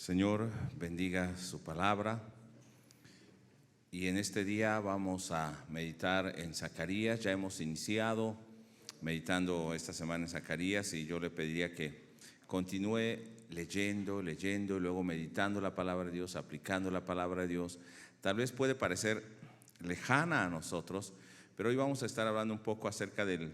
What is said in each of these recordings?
Señor, bendiga su palabra. Y en este día vamos a meditar en Zacarías. Ya hemos iniciado meditando esta semana en Zacarías y yo le pediría que continúe leyendo y luego meditando la palabra de Dios, aplicando la palabra de Dios. Tal vez puede parecer lejana a nosotros, pero hoy vamos a estar hablando un poco acerca de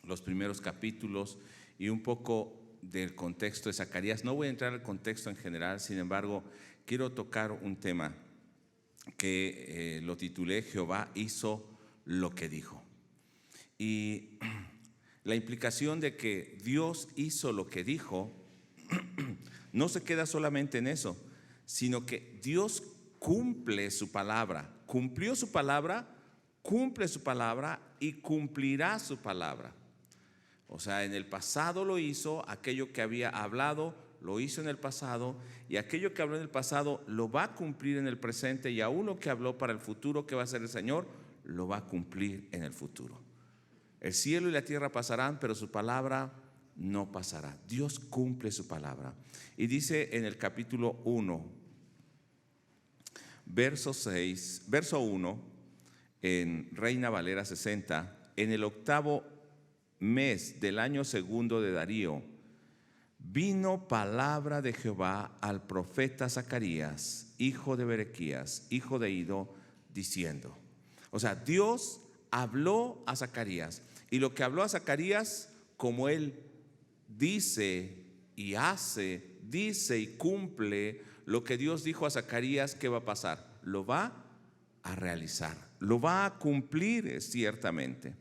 los primeros capítulos y un poco del contexto de Zacarías. No voy a entrar al contexto en general, sin embargo, quiero tocar un tema que lo titulé Jehová hizo lo que dijo. Y la implicación de que Dios hizo lo que dijo no se queda solamente en eso, sino que Dios cumple su palabra, cumplió su palabra, cumple su palabra y cumplirá su palabra. O sea, en el pasado lo hizo, aquello que había hablado lo hizo en el pasado, y aquello que habló en el pasado lo va a cumplir en el presente, y aún lo que habló para el futuro que va a hacer el Señor lo va a cumplir en el futuro. El cielo y la tierra pasarán, pero su palabra no pasará. Dios cumple su palabra. Y dice en el capítulo 1, verso 1, en Reina Valera 60, en el 8º mes del año segundo de Darío, vino palabra de Jehová al profeta Zacarías, hijo de Berequías, hijo de Ido, diciendo. O sea, Dios habló a Zacarías, y lo que habló a Zacarías, como él dice y hace, dice y cumple lo que Dios dijo a Zacarías que va a pasar, lo va a realizar, lo va a cumplir ciertamente.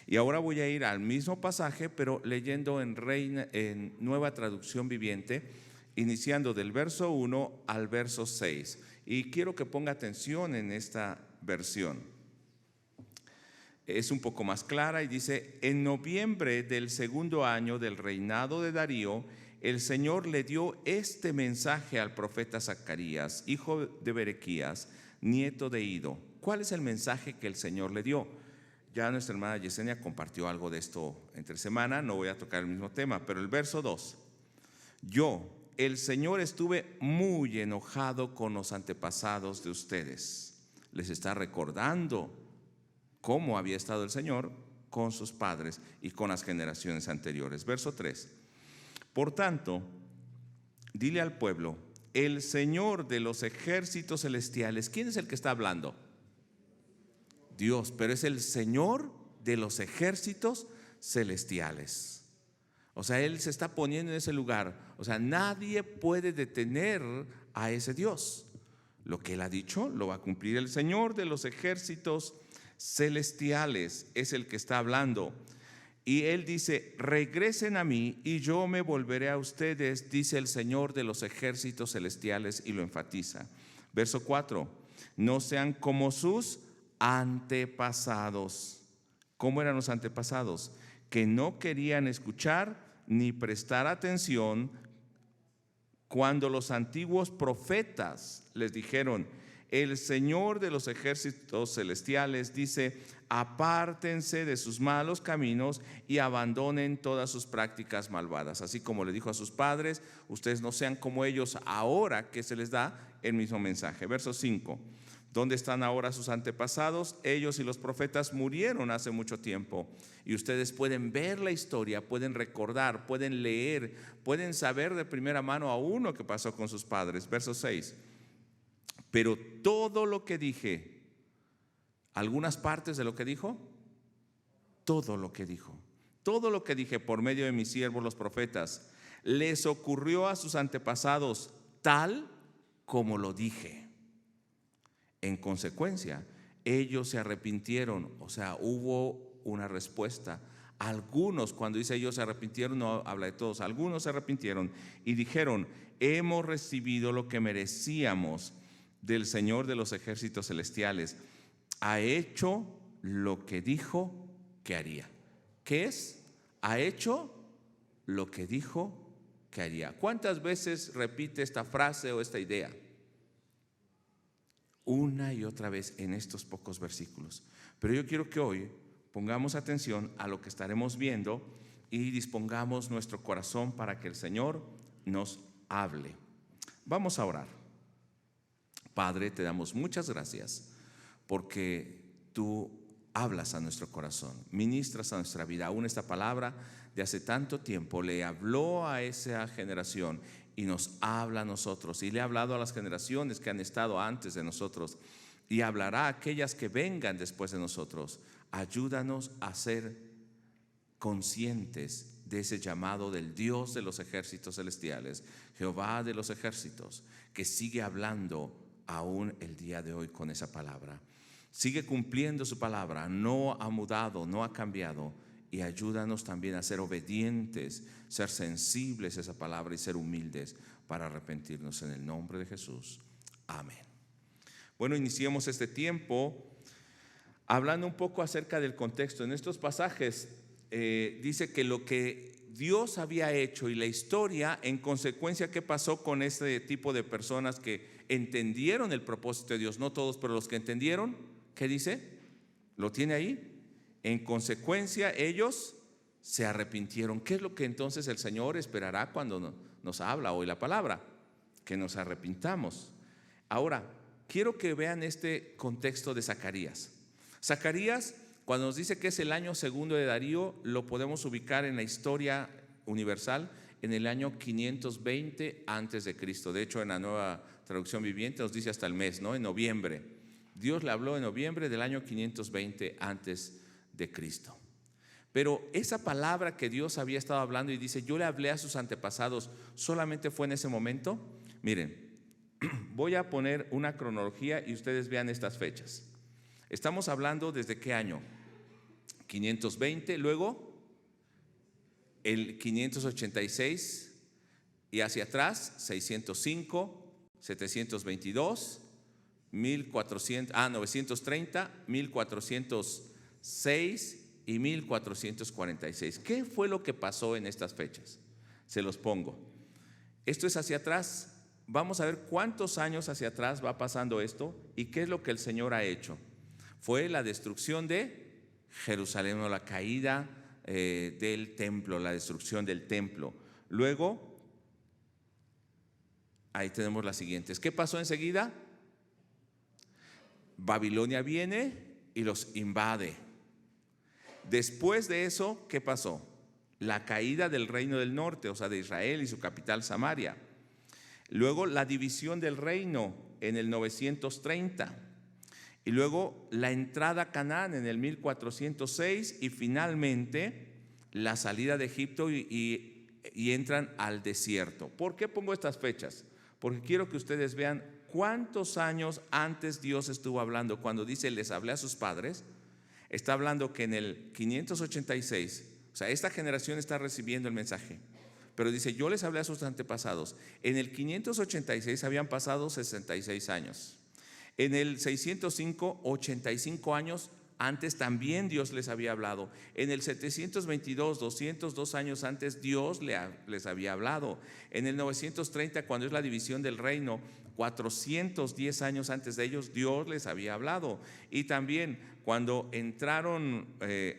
Y ahora voy a ir al mismo pasaje, pero leyendo en Nueva Traducción Viviente, iniciando del verso 1 al verso 6. Y quiero que ponga atención en esta versión. Es un poco más clara y dice: en noviembre del segundo año del reinado de Darío, el Señor le dio este mensaje al profeta Zacarías, hijo de Berequías, nieto de Ido. ¿Cuál es el mensaje que el Señor le dio? Ya nuestra hermana Yesenia compartió algo de esto entre semana, no voy a tocar el mismo tema, pero el verso 2. Yo, el Señor, estuve muy enojado con los antepasados de ustedes. Les está recordando cómo había estado el Señor con sus padres y con las generaciones anteriores. Verso 3. Por tanto, dile al pueblo: el Señor de los ejércitos celestiales. ¿Quién es el que está hablando? Dios, pero es el Señor de los ejércitos celestiales. O sea, Él se está poniendo en ese lugar. O sea, nadie puede detener a ese Dios. Lo que Él ha dicho lo va a cumplir. El Señor de los ejércitos celestiales es el que está hablando. Y Él dice: regresen a mí y yo me volveré a ustedes, dice el Señor de los ejércitos celestiales, y lo enfatiza. Verso 4. No sean como sus antepasados. ¿Cómo eran los antepasados? Que no querían escuchar ni prestar atención cuando los antiguos profetas les dijeron: el Señor de los ejércitos celestiales dice: apártense de sus malos caminos y abandonen todas sus prácticas malvadas. Así como le dijo a sus padres: ustedes no sean como ellos. Ahora que se les da el mismo mensaje. Verso 5. ¿Dónde están ahora sus antepasados? Ellos y los profetas murieron hace mucho tiempo. Y ustedes pueden ver la historia, pueden recordar, pueden leer, pueden saber de primera mano aún lo que pasó con sus padres. Verso 6. Pero todo lo que dije, algunas partes de lo que dijo, todo lo que dije por medio de mis siervos los profetas, les ocurrió a sus antepasados tal como lo dije. En consecuencia, ellos se arrepintieron. O sea, hubo una respuesta. Algunos, cuando dice ellos se arrepintieron, no habla de todos. Algunos se arrepintieron y dijeron: hemos recibido lo que merecíamos del Señor de los ejércitos celestiales. Ha hecho lo que dijo que haría. ¿Qué es? Ha hecho lo que dijo que haría. ¿Cuántas veces repite esta frase o esta idea? Una y otra vez en estos pocos versículos. Pero yo quiero que hoy pongamos atención a lo que estaremos viendo y dispongamos nuestro corazón para que el Señor nos hable. Vamos a orar. Padre, te damos muchas gracias porque tú hablas a nuestro corazón, ministras a nuestra vida. Aún esta palabra de hace tanto tiempo le habló a esa generación y nos habla a nosotros, y le ha hablado a las generaciones que han estado antes de nosotros, y hablará a aquellas que vengan después de nosotros. Ayúdanos a ser conscientes de ese llamado del Dios de los ejércitos celestiales, Jehová de los ejércitos, que sigue hablando aún el día de hoy con esa palabra. Sigue cumpliendo su palabra, no ha mudado, no ha cambiado, y ayúdanos también a ser obedientes, ser sensibles a esa palabra y ser humildes para arrepentirnos en el nombre de Jesús. Amén. Bueno, iniciemos este tiempo hablando un poco acerca del contexto. En estos pasajes dice que lo que Dios había hecho y la historia, en consecuencia, ¿qué pasó con este tipo de personas que entendieron el propósito de Dios? No todos, pero los que entendieron, ¿qué dice? ¿Lo tiene ahí? En consecuencia, ellos se arrepintieron. ¿Qué es lo que entonces el Señor esperará cuando nos habla hoy la palabra? Que nos arrepintamos. Ahora, quiero que vean este contexto de Zacarías. Zacarías, cuando nos dice que es el año segundo de Darío, lo podemos ubicar en la historia universal en el año 520 antes de Cristo. De hecho, en la Nueva Traducción Viviente nos dice hasta el mes, ¿no? En noviembre. Dios le habló en noviembre del año 520 antes de Cristo. Pero esa palabra que Dios había estado hablando y dice, yo le hablé a sus antepasados, ¿solamente fue en ese momento? Miren, voy a poner una cronología y ustedes vean estas fechas. Estamos hablando desde qué año? 520, luego el 586 y hacia atrás 605, 722, 930, 1406 y 1446. ¿Qué fue lo que pasó en estas fechas? Se los pongo. Esto es hacia atrás. Vamos a ver cuántos años hacia atrás va pasando esto y qué es lo que el Señor ha hecho. Fue la destrucción de Jerusalén, o la caída del templo, la destrucción del templo. Luego, ahí tenemos las siguientes. ¿Qué pasó enseguida? Babilonia viene y los invade. Después de eso, ¿qué pasó? La caída del reino del norte, o sea, de Israel y su capital Samaria. Luego la división del reino en el 930. Y luego la entrada a Canaán en el 1406 y finalmente la salida de Egipto y entran al desierto. ¿Por qué pongo estas fechas? Porque quiero que ustedes vean cuántos años antes Dios estuvo hablando. Cuando dice les hablé a sus padres, está hablando que en el 586, o sea, esta generación está recibiendo el mensaje, pero dice yo les hablé a sus antepasados. En el 586 habían pasado 66 años. En el 605, 85 años antes también Dios les había hablado. En el 722, 202 años antes Dios les había hablado. En el 930, cuando es la división del reino, 410 años antes de ellos Dios les había hablado. Y también cuando entraron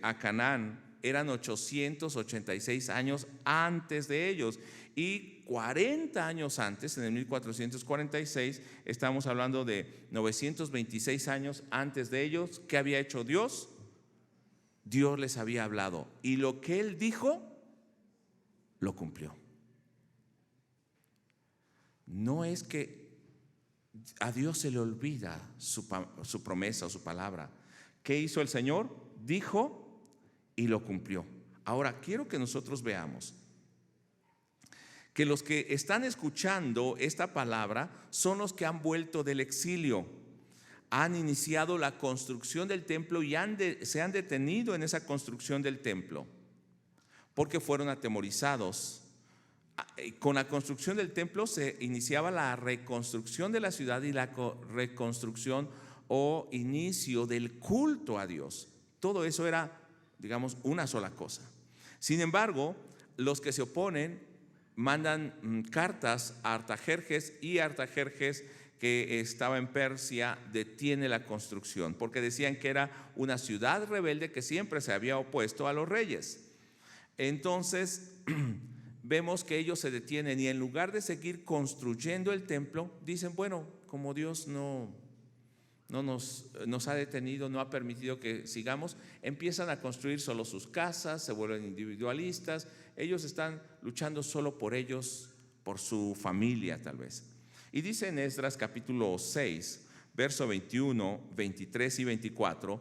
a Canaán eran 886 años antes de ellos. Y 40 años antes, en el 1446, estamos hablando de 926 años antes de ellos. ¿Qué había hecho Dios? Dios les había hablado y lo que Él dijo, lo cumplió. No es que a Dios se le olvida su promesa o su palabra. ¿Qué hizo el Señor? Dijo y lo cumplió. Ahora quiero que nosotros veamos que los que están escuchando esta palabra son los que han vuelto del exilio, han iniciado la construcción del templo y se han detenido en esa construcción del templo porque fueron atemorizados. Con la construcción del templo se iniciaba la reconstrucción de la ciudad y la reconstrucción o inicio del culto a Dios. Todo eso era, digamos, una sola cosa. Sin embargo, los que se oponen mandan cartas a Artajerjes, y Artajerjes, que estaba en Persia, detiene la construcción porque decían que era una ciudad rebelde que siempre se había opuesto a los reyes. Entonces vemos que ellos se detienen y en lugar de seguir construyendo el templo, dicen, bueno, como Dios no nos ha detenido, no ha permitido que sigamos, empiezan a construir solo sus casas, se vuelven individualistas, ellos están luchando solo por ellos, por su familia tal vez. Y dice en Esdras capítulo 6, verso 21, 23 y 24,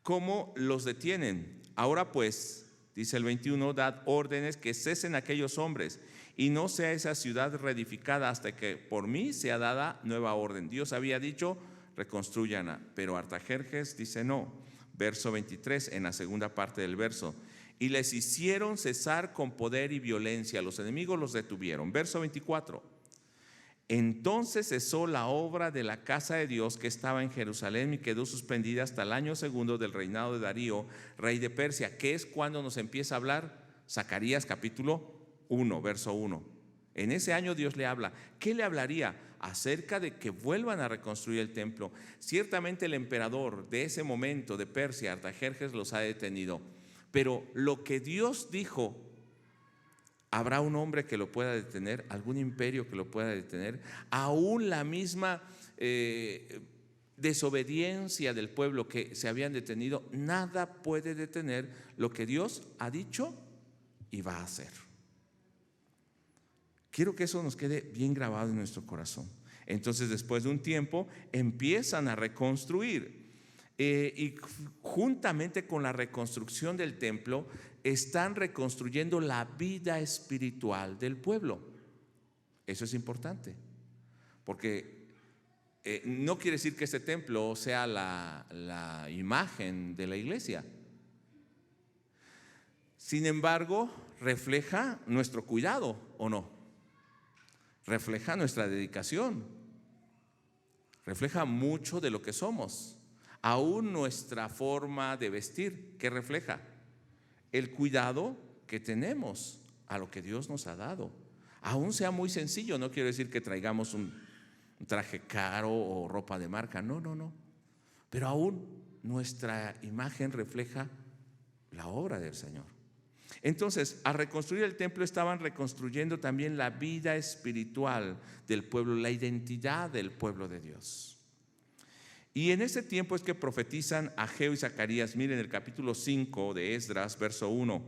cómo los detienen. Ahora pues, dice el 21, dad órdenes que cesen aquellos hombres y no sea esa ciudad reedificada hasta que por mí sea dada nueva orden. Dios había dicho, reconstruyanla, pero Artajerjes dice no. Verso 23, en la segunda parte del verso, y les hicieron cesar con poder y violencia, los enemigos los detuvieron. Verso 24, entonces cesó la obra de la casa de Dios que estaba en Jerusalén y quedó suspendida hasta el año segundo del reinado de Darío, rey de Persia, que es cuando nos empieza a hablar Zacarías capítulo 1, verso 1. En ese año Dios le habla. ¿Qué le hablaría? Acerca de que vuelvan a reconstruir el templo. Ciertamente el emperador de ese momento de Persia, Artajerjes, los ha detenido. Pero lo que Dios dijo, ¿habrá un hombre que lo pueda detener? ¿Algún imperio que lo pueda detener? Aún la misma desobediencia del pueblo que se habían detenido, nada puede detener lo que Dios ha dicho y va a hacer. Quiero que eso nos quede bien grabado en nuestro corazón. Entonces, después de un tiempo, empiezan a reconstruir. Y juntamente con la reconstrucción del templo, están reconstruyendo la vida espiritual del pueblo. Eso es importante, porque no quiere decir que este templo sea la imagen de la iglesia. Sin embargo, refleja nuestro cuidado, ¿o no? Refleja nuestra dedicación, refleja mucho de lo que somos, aún nuestra forma de vestir, que refleja el cuidado que tenemos a lo que Dios nos ha dado. Aún sea muy sencillo, no quiero decir que traigamos un traje caro o ropa de marca, no, pero aún nuestra imagen refleja la obra del Señor. Entonces, al reconstruir el templo estaban reconstruyendo también la vida espiritual del pueblo, la identidad del pueblo de Dios. Y en ese tiempo es que profetizan Ageo y Zacarías. Miren el capítulo 5 de Esdras, verso 1.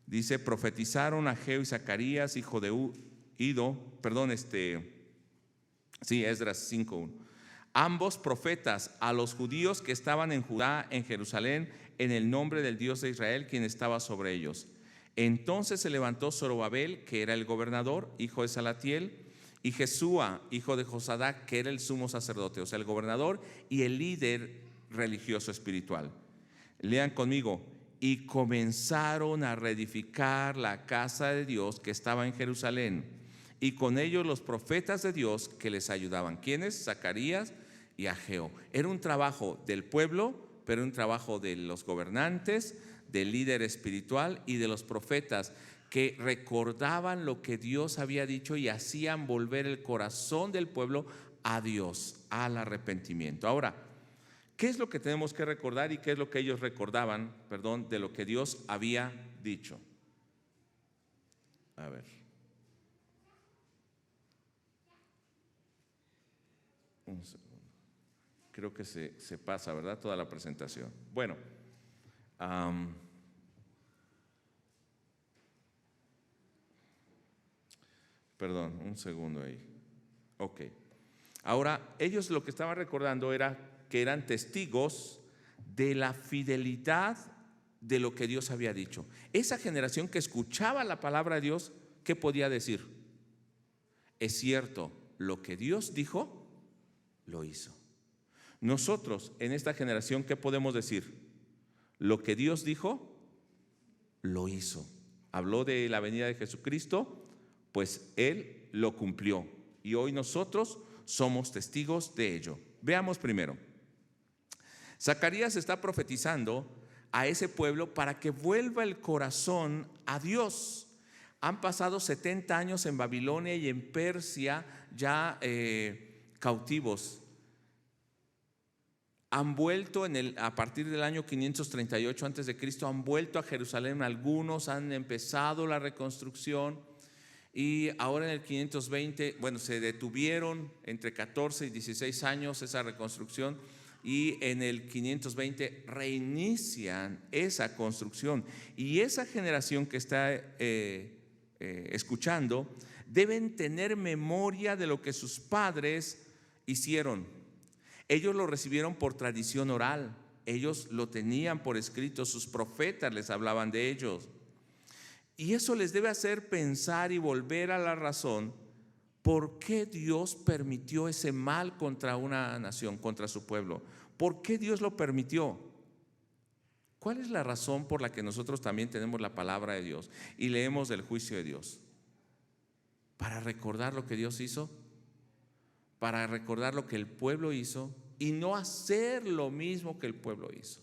Dice, profetizaron Ageo y Zacarías, hijo de Ido, Esdras 5:1. Ambos profetas a los judíos que estaban en Judá, en Jerusalén, en el nombre del Dios de Israel, quien estaba sobre ellos. Entonces se levantó Zorobabel, que era el gobernador, hijo de Salatiel, y Jesúa, hijo de Josadac, que era el sumo sacerdote, o sea, el gobernador y el líder religioso espiritual. Lean conmigo. Y comenzaron a reedificar la casa de Dios que estaba en Jerusalén, y con ellos los profetas de Dios que les ayudaban. ¿Quiénes? Zacarías y Ageo. Era un trabajo del pueblo, pero un trabajo de los gobernantes, del líder espiritual y de los profetas, que recordaban lo que Dios había dicho y hacían volver el corazón del pueblo a Dios, al arrepentimiento. Ahora, ¿qué es lo que tenemos que recordar y qué es lo que ellos recordaban, de lo que Dios había dicho? A ver. Un segundo. Creo que se pasa, ¿verdad? Toda la presentación. Bueno, perdón, un segundo ahí. Ok. Ahora, ellos lo que estaban recordando era que eran testigos de la fidelidad de lo que Dios había dicho. Esa generación que escuchaba la palabra de Dios, ¿qué podía decir? Es cierto, lo que Dios dijo, lo hizo. Nosotros en esta generación, ¿qué podemos decir? Lo que Dios dijo, lo hizo. Habló de la venida de Jesucristo, pues Él lo cumplió. Y hoy nosotros somos testigos de ello. Veamos primero. Zacarías está profetizando a ese pueblo para que vuelva el corazón a Dios. Han pasado 70 años en Babilonia y en Persia ya cautivos. han vuelto a partir del año 538 antes de Cristo, han vuelto a Jerusalén. Algunos han empezado la reconstrucción y ahora en el 520, bueno, se detuvieron entre 14 y 16 años esa reconstrucción, y en el 520 reinician esa construcción. Y esa generación que está escuchando deben tener memoria de lo que sus padres hicieron. Ellos lo recibieron por tradición oral, ellos lo tenían por escrito, sus profetas les hablaban de ellos. Y eso les debe hacer pensar y volver a la razón por qué Dios permitió ese mal contra una nación, contra su pueblo. ¿Por qué Dios lo permitió? ¿Cuál es la razón por la que nosotros también tenemos la palabra de Dios y leemos del juicio de Dios? Para recordar lo que Dios hizo, para recordar lo que el pueblo hizo y no hacer lo mismo que el pueblo hizo.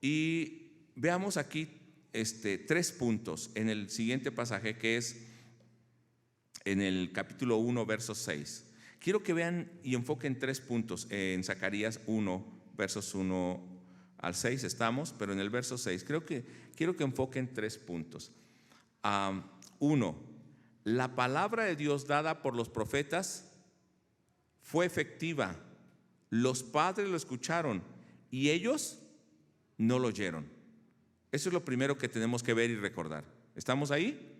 Y veamos aquí 3 puntos en el siguiente pasaje, que es en el capítulo 1, verso 6. Quiero que vean y enfoquen 3 puntos en Zacarías 1, versos 1 al 6 estamos, pero en el verso 6 quiero que enfoquen 3 puntos. 1. La palabra de Dios dada por los profetas fue efectiva. Los padres lo escucharon y ellos no lo oyeron. Eso es lo primero que tenemos que ver y recordar. ¿Estamos ahí?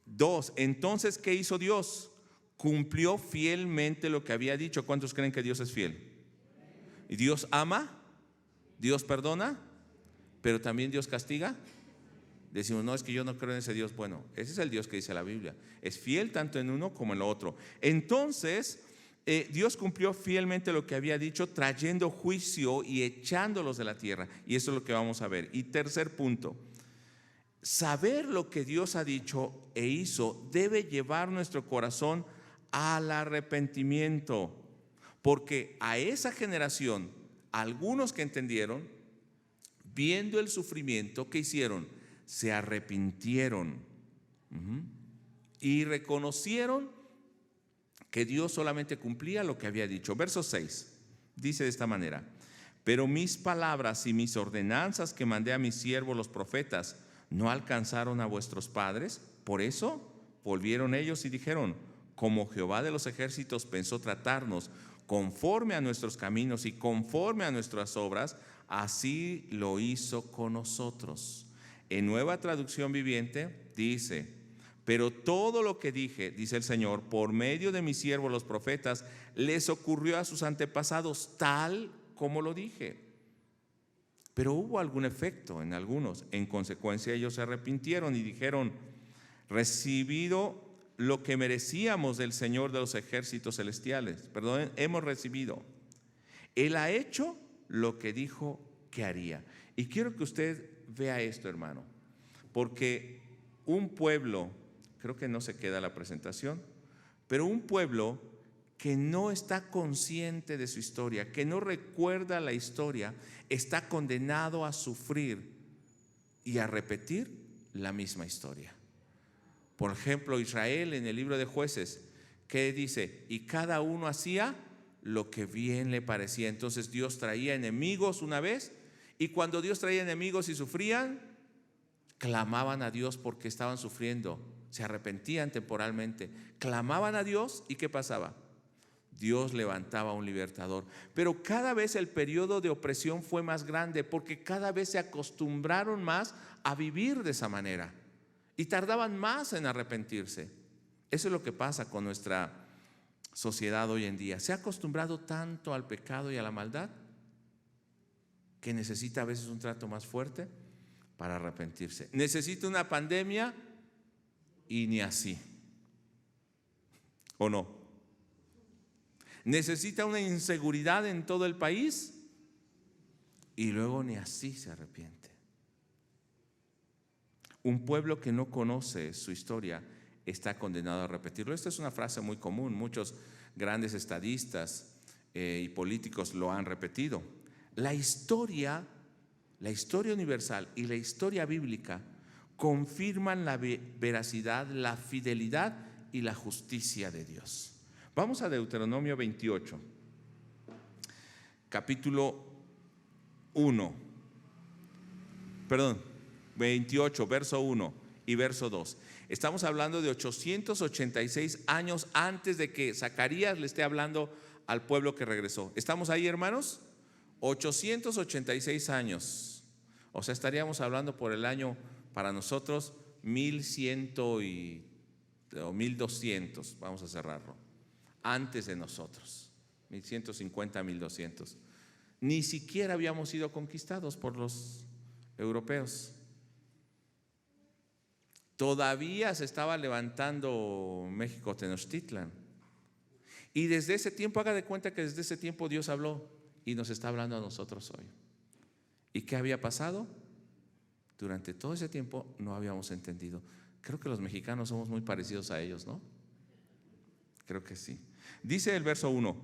2. Entonces, ¿qué hizo Dios? Cumplió fielmente lo que había dicho. ¿Cuántos creen que Dios es fiel? ¿Y Dios ama? ¿Dios perdona? ¿Pero también Dios castiga? Decimos, no, es que yo no creo en ese Dios. Bueno, ese es el Dios que dice la Biblia. Es fiel tanto en uno como en lo otro. Entonces, Dios cumplió fielmente lo que había dicho, trayendo juicio y echándolos de la tierra. Y eso es lo que vamos a ver. Y tercer punto, saber lo que Dios ha dicho e hizo debe llevar nuestro corazón al arrepentimiento. Porque a esa generación, algunos que entendieron, viendo el sufrimiento, ¿qué hicieron? Se arrepintieron y reconocieron que Dios solamente cumplía lo que había dicho. Verso 6 dice de esta manera: pero mis palabras y mis ordenanzas que mandé a mis siervos los profetas no alcanzaron a vuestros padres. Por eso volvieron ellos y dijeron: como Jehová de los ejércitos pensó tratarnos conforme a nuestros caminos y conforme a nuestras obras, así lo hizo con nosotros. En Nueva Traducción Viviente dice: pero todo lo que dije, dice el Señor, por medio de mis siervos los profetas, les ocurrió a sus antepasados tal como lo dije. Pero hubo algún efecto en algunos. En consecuencia, ellos se arrepintieron y dijeron: recibido lo que merecíamos del Señor de los ejércitos celestiales. Perdón, hemos recibido. Él ha hecho lo que dijo que haría. Y quiero que usted vea esto, hermano, porque un pueblo, creo que no se queda la presentación, pero un pueblo que no está consciente de su historia, que no recuerda la historia, está condenado a sufrir y a repetir la misma historia. Por ejemplo, Israel en el libro de Jueces, ¿qué dice? Y cada uno hacía lo que bien le parecía. Entonces Dios traía enemigos una vez, y cuando Dios traía enemigos y sufrían, clamaban a Dios porque estaban sufriendo, se arrepentían temporalmente, clamaban a Dios, ¿y qué pasaba? Dios levantaba un libertador. Pero cada vez el periodo de opresión fue más grande, porque cada vez se acostumbraron más a vivir de esa manera y tardaban más en arrepentirse. Eso es lo que pasa con nuestra sociedad hoy en día. Se ha acostumbrado tanto al pecado y a la maldad que necesita a veces un trato más fuerte para arrepentirse. Necesita una pandemia y ni así. ¿O no? Necesita una inseguridad en todo el país y luego ni así se arrepiente. Un pueblo que no conoce su historia está condenado a repetirlo. Esta es una frase muy común. Muchos grandes estadistas y políticos lo han repetido. La historia universal y la historia bíblica confirman la veracidad, la fidelidad y la justicia de Dios. Vamos a Deuteronomio 28, capítulo 1, perdón, 28, verso 1 y verso 2. Estamos hablando de 886 años antes de que Zacarías le esté hablando al pueblo que regresó. ¿Estamos ahí, hermanos? 886 años. O sea, estaríamos hablando por el año, para nosotros, 1100 o 1200, vamos a cerrarlo, antes de nosotros, 1150, 1200. Ni siquiera habíamos sido conquistados por los europeos. Todavía se estaba levantando México Tenochtitlan. Y desde ese tiempo, haga de cuenta que desde ese tiempo Dios habló y nos está hablando a nosotros hoy. ¿Y qué había pasado? Durante todo ese tiempo no habíamos entendido. Creo que los mexicanos somos muy parecidos a ellos, ¿no? Creo que sí. Dice el verso 1: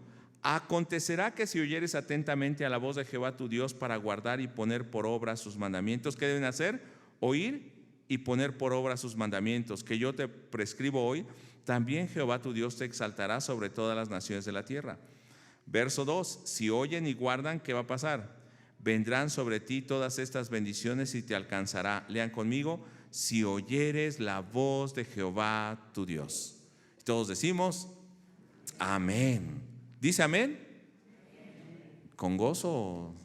acontecerá que si oyeres atentamente a la voz de Jehová tu Dios para guardar y poner por obra sus mandamientos, ¿qué deben hacer? Oír y poner por obra sus mandamientos, que yo te prescribo hoy, también Jehová tu Dios te exaltará sobre todas las naciones de la tierra. Verso 2: si oyen y guardan, ¿qué va a pasar? Vendrán sobre ti todas estas bendiciones y te alcanzará. Lean conmigo: si oyeres la voz de Jehová tu Dios. Todos decimos amén. ¿Dice amén? ¿Con gozo?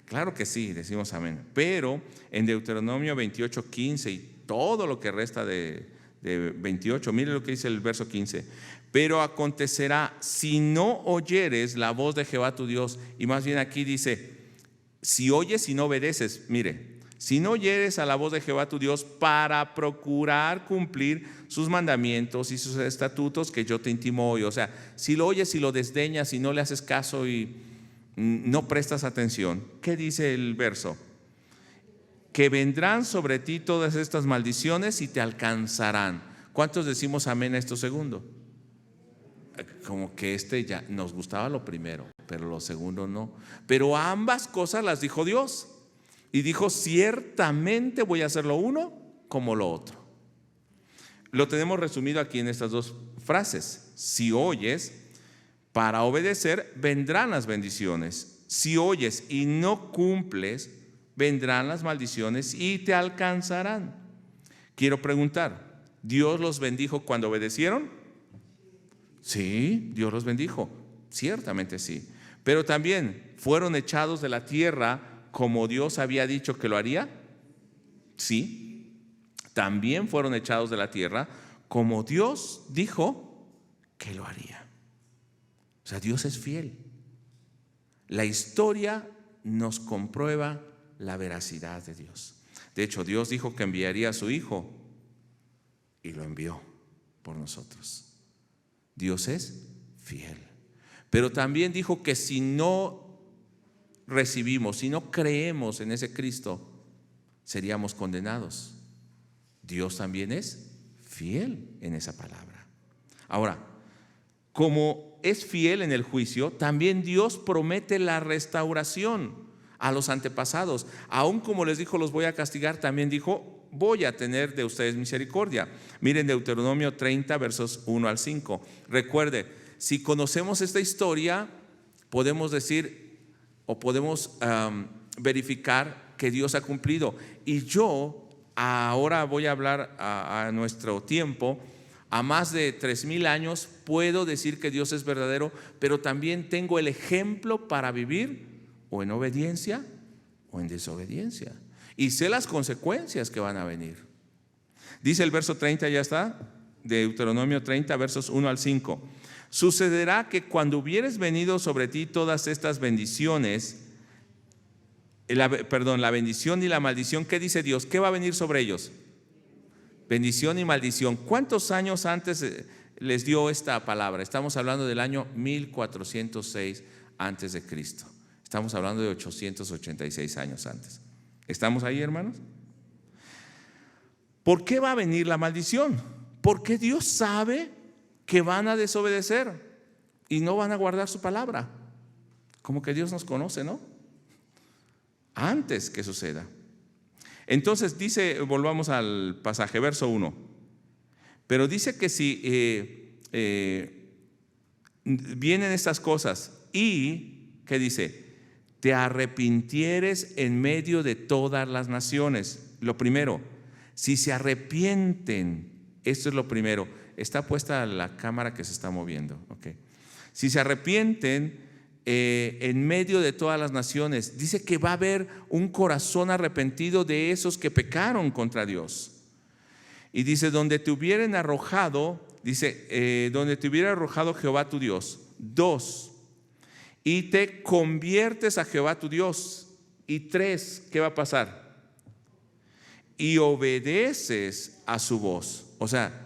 Claro que sí, decimos amén. Pero en Deuteronomio 28, 15 y todo lo que resta de 28, mire lo que dice el verso 15: pero acontecerá si no oyeres la voz de Jehová tu Dios. Y más bien aquí dice, si oyes y no obedeces. Mire, si no oyeres a la voz de Jehová tu Dios para procurar cumplir sus mandamientos y sus estatutos que yo te intimo hoy. O sea, si lo oyes y lo desdeñas y no le haces caso y no prestas atención, ¿qué dice el verso? Que vendrán sobre ti todas estas maldiciones y te alcanzarán. ¿Cuántos decimos amén a esto segundo? Como que ya nos gustaba lo primero, pero lo segundo no. Pero ambas cosas las dijo Dios. Y dijo, ciertamente voy a hacer lo uno como lo otro. Lo tenemos resumido aquí en estas dos frases. Si oyes para obedecer, vendrán las bendiciones. Si oyes y no cumples, vendrán las maldiciones y te alcanzarán. Quiero preguntar, ¿Dios los bendijo cuando obedecieron? Sí, Dios los bendijo, ciertamente sí. Pero también fueron echados de la tierra como Dios había dicho que lo haría. Sí, también fueron echados de la tierra como Dios dijo que lo haría. O sea, Dios es fiel. La historia nos comprueba la veracidad de Dios. De hecho, Dios dijo que enviaría a su Hijo y lo envió por nosotros. Dios es fiel. Pero también dijo que si no recibimos, si no creemos en ese Cristo, seríamos condenados. Dios también es fiel en esa palabra. Ahora, como es fiel en el juicio, también Dios promete la restauración a los antepasados. Aún como les dijo, los voy a castigar, también dijo, voy a tener de ustedes misericordia. Miren Deuteronomio 30, versos 1 al 5. Recuerde, si conocemos esta historia, podemos decir o podemos verificar que Dios ha cumplido. Y yo ahora voy a hablar a nuestro tiempo. A más de 3000 años puedo decir que Dios es verdadero, pero también tengo el ejemplo para vivir o en obediencia o en desobediencia. Y sé las consecuencias que van a venir. Dice el verso 30, ya está, de Deuteronomio 30, versos 1 al 5. Sucederá que cuando hubieres venido sobre ti todas estas bendiciones, la bendición y la maldición, ¿qué dice Dios? ¿Qué va a venir sobre ellos? Bendición y maldición. ¿Cuántos años antes les dio esta palabra? Estamos hablando del año 1406 antes de Cristo. Estamos hablando de 886 años antes. ¿Estamos ahí, hermanos? ¿Por qué va a venir la maldición? Porque Dios sabe que van a desobedecer y no van a guardar su palabra. Como que Dios nos conoce, ¿no? Antes que suceda. Entonces dice, volvamos al pasaje, verso 1. Pero dice que si vienen estas cosas y, ¿qué dice? Te arrepintieres en medio de todas las naciones. Lo primero, si se arrepienten, esto es lo primero. Está puesta la cámara que se está moviendo, ¿ok? Si se arrepienten en medio de todas las naciones, dice que va a haber un corazón arrepentido de esos que pecaron contra Dios. Y dice, donde te hubieren arrojado, donde te hubiera arrojado Jehová tu Dios. 2, y te conviertes a Jehová tu Dios. Y 3, ¿qué va a pasar? Y obedeces a su voz. O sea,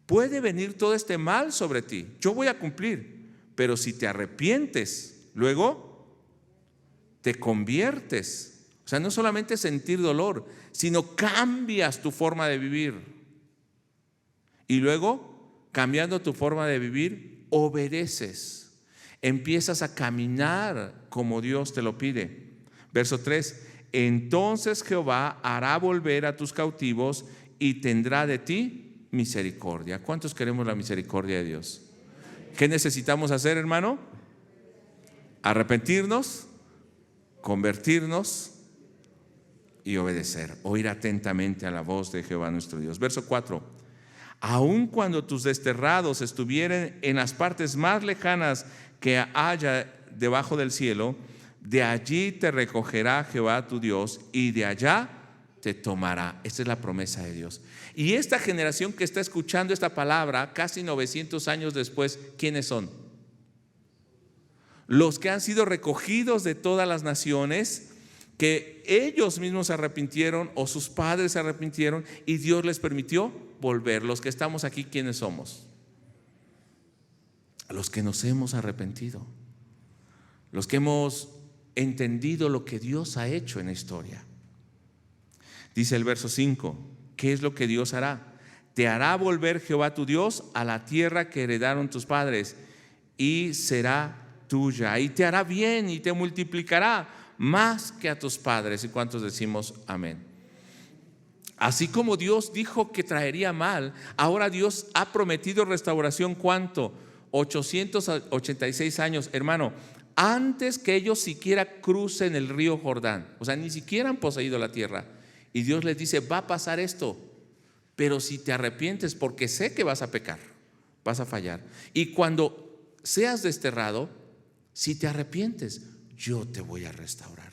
puede venir todo este mal sobre ti. Yo voy a cumplir. Pero si te arrepientes, luego te conviertes. O sea, no solamente sentir dolor, sino cambias tu forma de vivir. Y luego, cambiando tu forma de vivir, obedeces. Empiezas a caminar como Dios te lo pide. Verso 3, entonces Jehová hará volver a tus cautivos y tendrá de ti misericordia. ¿Cuántos queremos la misericordia de Dios? ¿Qué necesitamos hacer, hermano? Arrepentirnos, convertirnos y obedecer, oír atentamente a la voz de Jehová nuestro Dios. Verso 4, aun cuando tus desterrados estuvieren en las partes más lejanas que haya debajo del cielo, de allí te recogerá Jehová tu Dios y de allá te tomará. Esta es la promesa de Dios. Y esta generación que está escuchando esta palabra casi 900 años después, ¿quiénes son? Los que han sido recogidos de todas las naciones, que ellos mismos se arrepintieron o sus padres se arrepintieron y Dios les permitió volver. Los que estamos aquí, ¿quiénes somos? Los que nos hemos arrepentido, los que hemos entendido lo que Dios ha hecho en la historia. Dice el verso 5, ¿qué es lo que Dios hará? Te hará volver Jehová tu Dios a la tierra que heredaron tus padres y será tuya, y te hará bien y te multiplicará más que a tus padres. ¿Y cuántos decimos amén? Así como Dios dijo que traería mal, ahora Dios ha prometido restauración. ¿Cuánto? 886 años, hermano, antes que ellos siquiera crucen el río Jordán. O sea, ni siquiera han poseído la tierra. Y Dios les dice, va a pasar esto, pero si te arrepientes, porque sé que vas a pecar, vas a fallar. Y cuando seas desterrado, si te arrepientes, yo te voy a restaurar.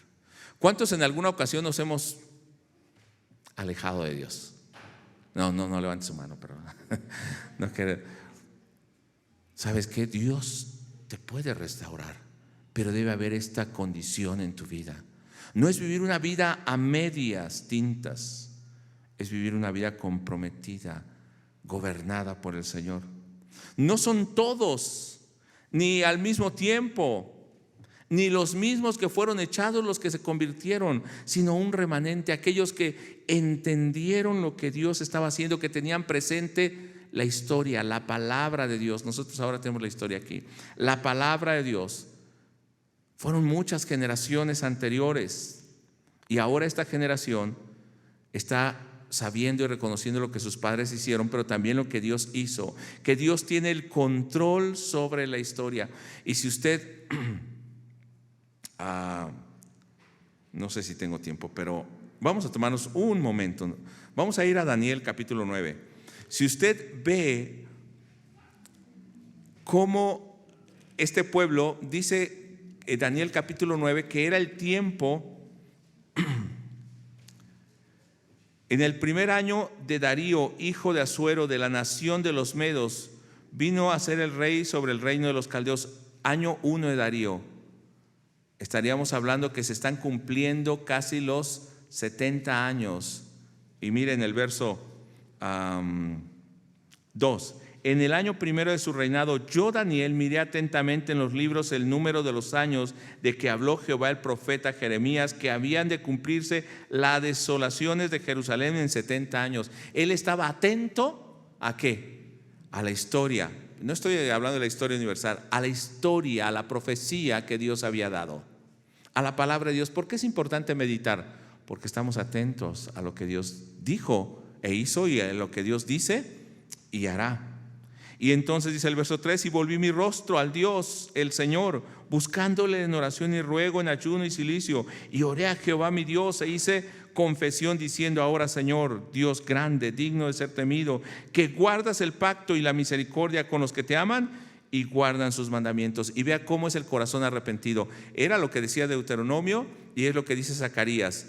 ¿Cuántos en alguna ocasión nos hemos alejado de Dios? No levante su mano, pero no quiere. ¿Sabes qué? Dios te puede restaurar, pero debe haber esta condición en tu vida. No es vivir una vida a medias tintas, es vivir una vida comprometida, gobernada por el Señor. No son todos, ni al mismo tiempo, ni los mismos que fueron echados los que se convirtieron, sino un remanente, aquellos que entendieron lo que Dios estaba haciendo, que tenían presente la historia, la palabra de Dios. Nosotros ahora tenemos la historia aquí. La palabra de Dios. Fueron muchas generaciones anteriores y ahora esta generación está sabiendo y reconociendo lo que sus padres hicieron, pero también lo que Dios hizo, que Dios tiene el control sobre la historia. Y si usted, no sé si tengo tiempo, pero vamos a tomarnos un momento. Vamos a ir a Daniel capítulo 9. Si usted ve cómo este pueblo, dice Daniel capítulo 9, que era el tiempo en el primer año de Darío, hijo de Asuero, de la nación de los Medos, vino a ser el rey sobre el reino de los caldeos. Año 1 de Darío. Estaríamos hablando que se están cumpliendo casi los 70 años. Y miren el verso 2. En el año primero de su reinado, yo, Daniel, miré atentamente en los libros el número de los años de que habló Jehová el profeta Jeremías, que habían de cumplirse las desolaciones de Jerusalén en 70 años. Él estaba atento ¿a qué? A la historia. No estoy hablando de la historia universal, a la historia, a la profecía que Dios había dado, a la palabra de Dios. ¿Por qué es importante meditar? Porque estamos atentos a lo que Dios dijo e hizo y a lo que Dios dice y hará. Y entonces dice el verso 3: y volví mi rostro al Dios, el Señor, buscándole en oración y ruego, en ayuno y cilicio. Y oré a Jehová mi Dios e hice confesión diciendo: ahora, Señor, Dios grande, digno de ser temido, que guardas el pacto y la misericordia con los que te aman y guardan sus mandamientos. Y vea cómo es el corazón arrepentido. Era lo que decía Deuteronomio y es lo que dice Zacarías,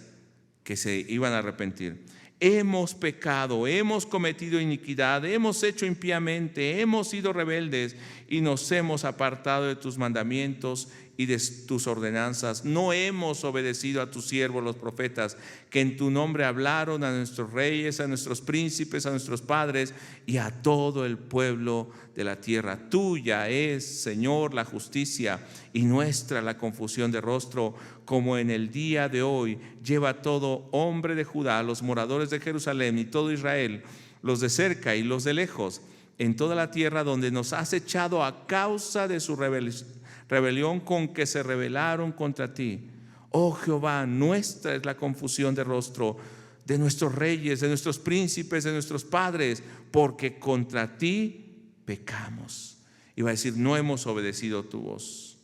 que se iban a arrepentir. Hemos pecado, hemos cometido iniquidad, hemos hecho impíamente, hemos sido rebeldes y nos hemos apartado de tus mandamientos y de tus ordenanzas. No hemos obedecido a tus siervos los profetas, que en tu nombre hablaron a nuestros reyes, a nuestros príncipes, a nuestros padres y a todo el pueblo de la tierra. Tuya es, Señor, la justicia y nuestra la confusión de rostro, como en el día de hoy lleva todo hombre de Judá, los moradores de Jerusalén y todo Israel, los de cerca y los de lejos, en toda la tierra donde nos has echado a causa de su rebelión con que se rebelaron contra ti. Oh Jehová, nuestra es la confusión de rostro de nuestros reyes, de nuestros príncipes, de nuestros padres, porque contra ti pecamos. Y va a decir: no hemos obedecido tu voz.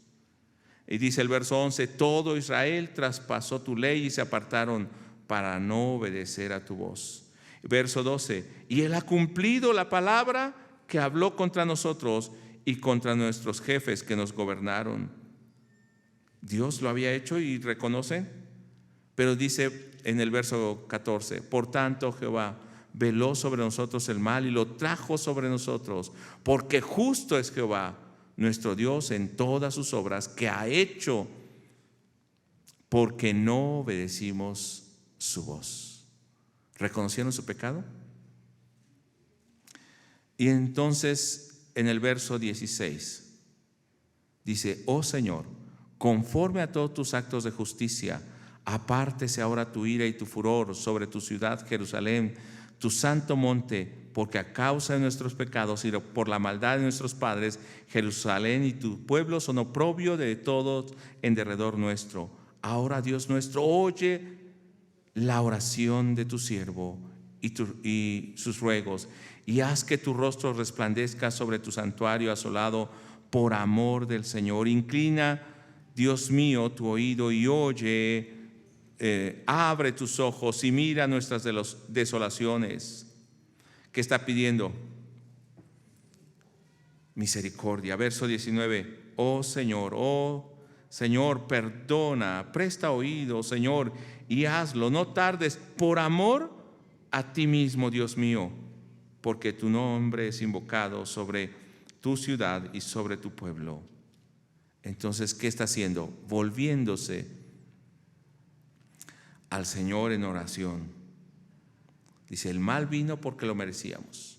Y dice el verso 11: todo Israel traspasó tu ley y se apartaron para no obedecer a tu voz. Verso 12: y él ha cumplido la palabra que habló contra nosotros y contra nuestros jefes que nos gobernaron. Dios lo había hecho y reconocen. Pero dice en el verso 14: por tanto Jehová veló sobre nosotros el mal y lo trajo sobre nosotros, porque justo es Jehová nuestro Dios en todas sus obras que ha hecho, porque no obedecimos su voz. ¿Reconocieron su pecado? Y entonces en el verso 16 dice: oh Señor, conforme a todos tus actos de justicia, apártese ahora tu ira y tu furor sobre tu ciudad Jerusalén, tu santo monte, porque a causa de nuestros pecados y por la maldad de nuestros padres, Jerusalén y tu pueblo son oprobio de todos en derredor nuestro. Ahora, Dios nuestro, oye la oración de tu siervo y sus ruegos, y haz que tu rostro resplandezca sobre tu santuario asolado por amor del Señor. Inclina, Dios mío, tu oído y oye, abre tus ojos y mira nuestras desolaciones. ¿Qué está pidiendo? Misericordia. Verso 19: oh Señor, perdona, presta oído, Señor, y hazlo, no tardes, por amor a ti mismo, Dios mío, porque tu nombre es invocado sobre tu ciudad y sobre tu pueblo. Entonces, ¿qué está haciendo? Volviéndose al Señor en oración. Dice: el mal vino porque lo merecíamos.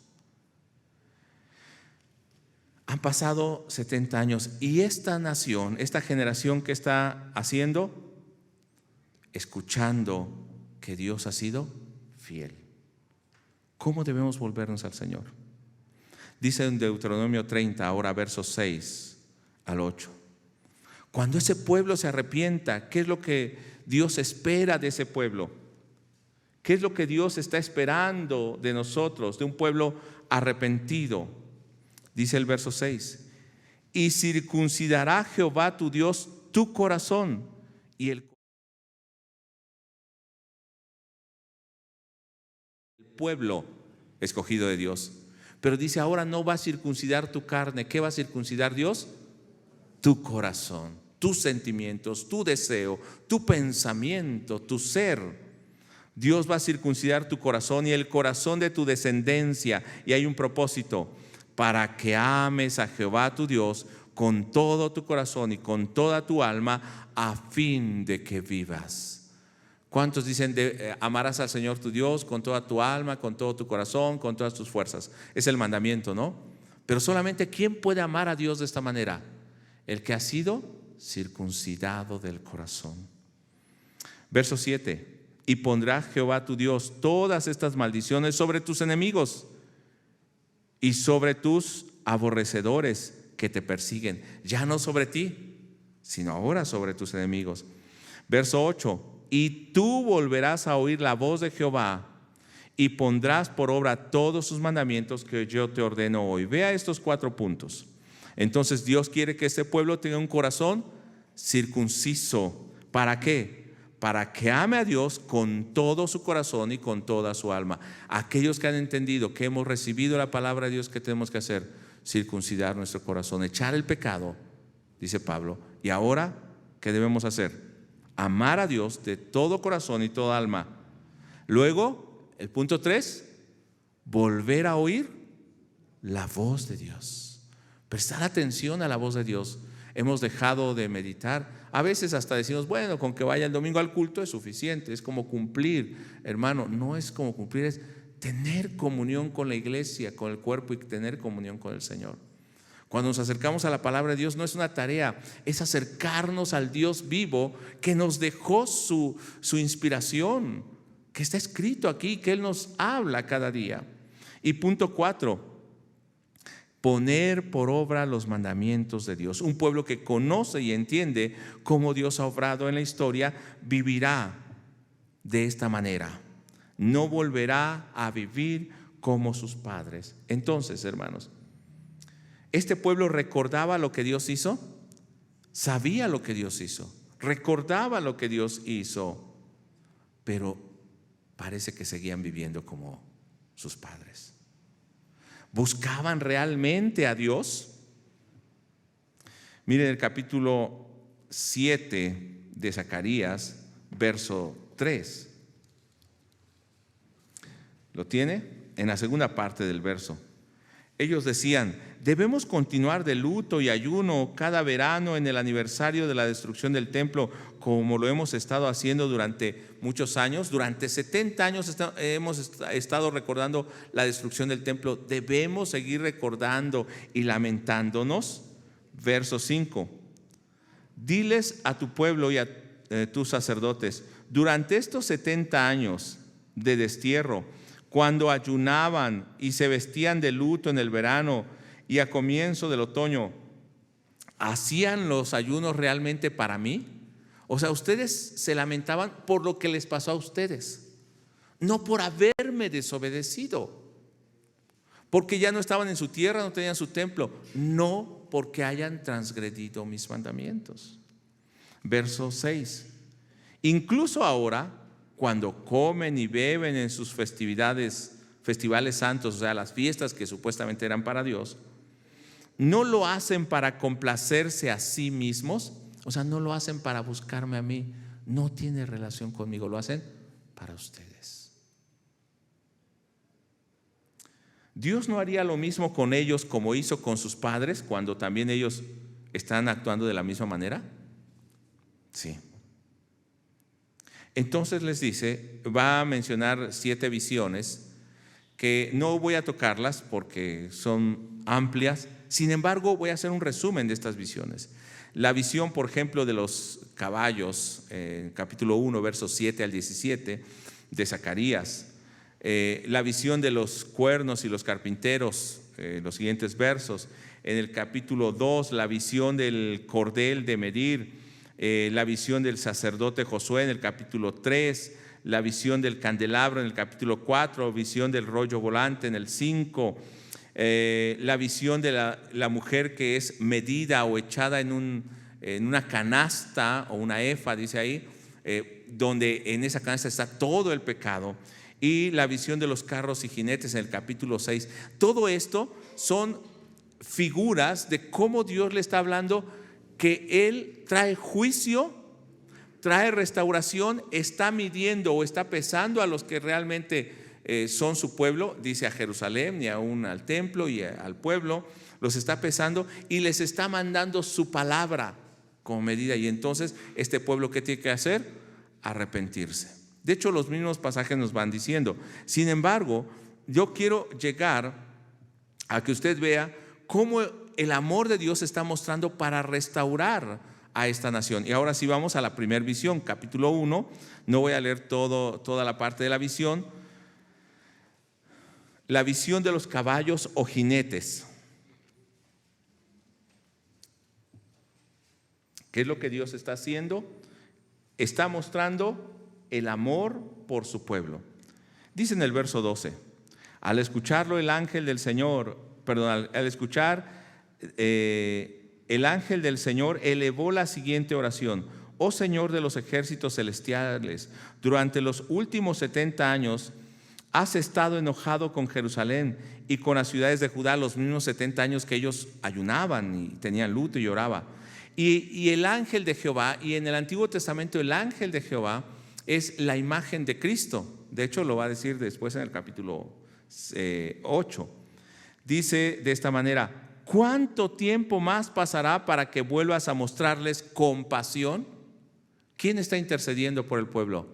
Han pasado 70 años y esta nación, esta generación, ¿qué está haciendo? Escuchando que Dios ha sido fiel. ¿Cómo debemos volvernos al Señor? Dice en Deuteronomio 30, ahora versos 6 al 8. Cuando ese pueblo se arrepienta, ¿qué es lo que Dios espera de ese pueblo? ¿Qué es lo que Dios está esperando de nosotros, de un pueblo arrepentido? Dice el verso 6: y circuncidará Jehová tu Dios tu corazón y el pueblo escogido de Dios. Pero dice: ahora no va a circuncidar tu carne. ¿Qué va a circuncidar Dios? Tu corazón, tus sentimientos, tu deseo, tu pensamiento, tu ser. Dios va a circuncidar tu corazón y el corazón de tu descendencia. Y hay un propósito: para que ames a Jehová tu Dios con todo tu corazón y con toda tu alma, a fin de que vivas. ¿Cuántos dicen amarás al Señor tu Dios con toda tu alma, con todo tu corazón, con todas tus fuerzas? Es el mandamiento, ¿no? Pero solamente ¿quién puede amar a Dios de esta manera? El que ha sido circuncidado del corazón. Verso 7: y pondrá Jehová tu Dios todas estas maldiciones sobre tus enemigos y sobre tus aborrecedores que te persiguen. Ya no sobre ti, sino ahora sobre tus enemigos. Verso 8: y tú volverás a oír la voz de Jehová y pondrás por obra todos sus mandamientos que yo te ordeno hoy. Vea estos 4 puntos. Entonces Dios quiere que este pueblo tenga un corazón circunciso. ¿Para qué? Para que ame a Dios con todo su corazón y con toda su alma. Aquellos que han entendido que hemos recibido la palabra de Dios, ¿qué tenemos que hacer? Circuncidar nuestro corazón, echar el pecado, dice Pablo. Y ahora, ¿qué debemos hacer? Amar a Dios de todo corazón y toda alma. Luego, el punto 3, volver a oír la voz de Dios. Prestar atención a la voz de Dios. Hemos dejado de meditar. A veces hasta decimos, bueno, con que vaya el domingo al culto es suficiente. Es como cumplir, hermano. No es como cumplir, es tener comunión con la iglesia, con el cuerpo, y tener comunión con el Señor. Cuando nos acercamos a la palabra de Dios, no es una tarea, es acercarnos al Dios vivo que nos dejó su inspiración, que está escrito aquí, que Él nos habla cada día. Y punto 4, poner por obra los mandamientos de Dios. Un pueblo que conoce y entiende cómo Dios ha obrado en la historia, vivirá de esta manera. No volverá a vivir como sus padres. Entonces, hermanos, este pueblo recordaba lo que Dios hizo, sabía lo que Dios hizo, recordaba lo que Dios hizo, pero parece que seguían viviendo como sus padres. ¿Buscaban realmente a Dios? Miren el capítulo 7 de Zacarías, verso 3. ¿Lo tiene? En la segunda parte del verso. Ellos decían, debemos continuar de luto y ayuno cada verano en el aniversario de la destrucción del templo, como lo hemos estado haciendo durante muchos años. Durante 70 años hemos estado recordando la destrucción del templo. Debemos seguir recordando y lamentándonos. Verso 5. Diles a tu pueblo y a tus sacerdotes, durante estos 70 años de destierro, cuando ayunaban y se vestían de luto en el verano y a comienzo del otoño, ¿hacían los ayunos realmente para mí? O sea, ustedes se lamentaban por lo que les pasó a ustedes, no por haberme desobedecido, porque ya no estaban en su tierra, no tenían su templo, no porque hayan transgredido mis mandamientos. Verso 6. Incluso ahora, cuando comen y beben en sus festivales santos, o sea, las fiestas que supuestamente eran para Dios, no lo hacen para complacerse a sí mismos, o sea, no lo hacen para buscarme a mí, no tiene relación conmigo, lo hacen para ustedes. Dios no haría lo mismo con ellos como hizo con sus padres cuando también ellos están actuando de la misma manera. Sí. Entonces les dice, va a mencionar 7 visiones que no voy a tocarlas porque son amplias. Sin embargo, voy a hacer un resumen de estas visiones. La visión, por ejemplo, de los caballos, capítulo 1, versos 7 al 17 de Zacarías. La visión de los cuernos y los carpinteros, los siguientes versos. En el capítulo 2, la visión del cordel de medir. La visión del sacerdote Josué en el capítulo 3, la visión del candelabro en el capítulo 4, visión del rollo volante en el 5, la visión de la mujer que es medida o echada en una canasta o una efa, dice ahí, donde en esa canasta está todo el pecado, y la visión de los carros y jinetes en el capítulo 6. Todo esto son figuras de cómo Dios le está hablando, que Él trae juicio, trae restauración, está midiendo o está pesando a los que realmente son su pueblo, dice a Jerusalén y aún al templo y al pueblo, los está pesando y les está mandando su palabra como medida. Y entonces este pueblo, ¿qué tiene que hacer? Arrepentirse. De hecho, los mismos pasajes nos van diciendo. Sin embargo, yo quiero llegar a que usted vea cómo el amor de Dios se está mostrando para restaurar a esta nación. Y ahora sí vamos a la primera visión, capítulo 1. No voy a leer toda la parte de la visión. La visión de los caballos o jinetes. ¿Qué es lo que Dios está haciendo? Está mostrando el amor por su pueblo. Dice en el verso 12, al escucharlo el ángel del Señor, al escuchar el ángel del Señor elevó la siguiente oración: oh Señor de los ejércitos celestiales, durante los últimos 70 años has estado enojado con Jerusalén y con las ciudades de Judá, los mismos 70 años que ellos ayunaban y tenían luto y lloraban. Y el ángel de Jehová, y en el Antiguo Testamento el ángel de Jehová es la imagen de Cristo. De hecho lo va a decir después en el capítulo 8. Dice de esta manera: ¿cuánto tiempo más pasará para que vuelvas a mostrarles compasión? ¿Quién está intercediendo por el pueblo?